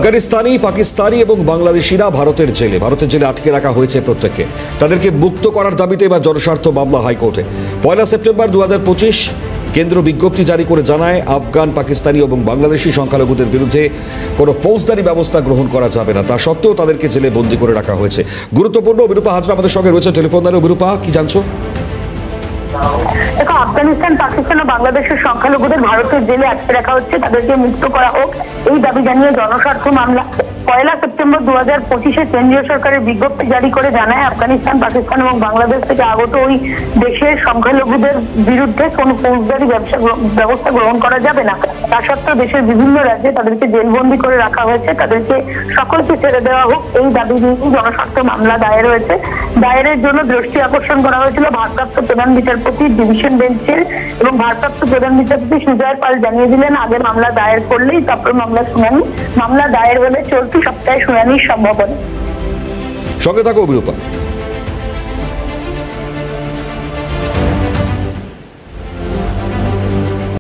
Afghanistani, Pakistani এবং বাংলাদেশিরা ভারতের জেলে আটকে রাখা হয়েছে প্রত্যেককে। তাদেরকে মুক্ত করার দাবিতে এবার জনস্বার্থ মামলা হাইকোর্টে। 1 সেপ্টেম্বর 2025 কেন্দ্র বিজ্ঞপ্তি জারি করে জানায়, আফগান, পাকিস্তানি এবং বাংলাদেশি সংখ্যালঘুদের বিরুদ্ধে কোনো ফৌজদারি ব্যবস্থা গ্রহণ করা যাবে না। তা সত্ত্বেও তাদেরকে জেলে বন্দী করে রাখা হয়েছে। গুরুত্বপূর্ণ অভিরূপা হাজরা আমাদের সঙ্গে রয়েছে টেলিফোন দ্বারা। অভিরূপা, কি জানছো? দেখো, আফগানিস্তান, পাকিস্তান ও বাংলাদেশের সংখ্যালঘুদের ভারতের জেলে আটকে রাখা হচ্ছে, তাদেরকে মুক্ত করা হোক এই দাবি জানিয়ে জনস্বার্থ মামলা 1 সেপ্টেম্বর 2025 কেন্দ্রীয় সরকারের বিজ্ঞপ্তি জারি করে জানায়, আফগানিস্তান, পাকিস্তান এবং বাংলাদেশ থেকে আগত ওই দেশের সংখ্যালঘুদের বিরুদ্ধে কোনো ফৌজদারি ব্যবস্থা গ্রহণ করা যাবে না। তা সত্ত্বেও দেশের বিভিন্ন রাজ্যে তাদেরকে জেলবন্দি করে রাখা হয়েছে, তাদেরকে সকলকে ছেড়ে দেওয়া হোক এই দাবি নিয়ে জনস্বার্থ মামলা দায়ের হয়েছে। দায়েরের জন্য দৃষ্টি আকর্ষণ করা হয়েছিল ভারপ্রাপ্ত প্রধান বিচারপতি ডিভিশন বেঞ্চের, এবং ভারপ্রাপ্ত প্রধান বিচারপতি সুজয় পাল জানিয়ে দিলেন, আগে মামলা দায়ের করলেই তারপর মামলা দায়ের হলে চলতি সপ্তাহে শুনানির সম্ভাবনা। সঙ্গে থাকো অভিরূপা।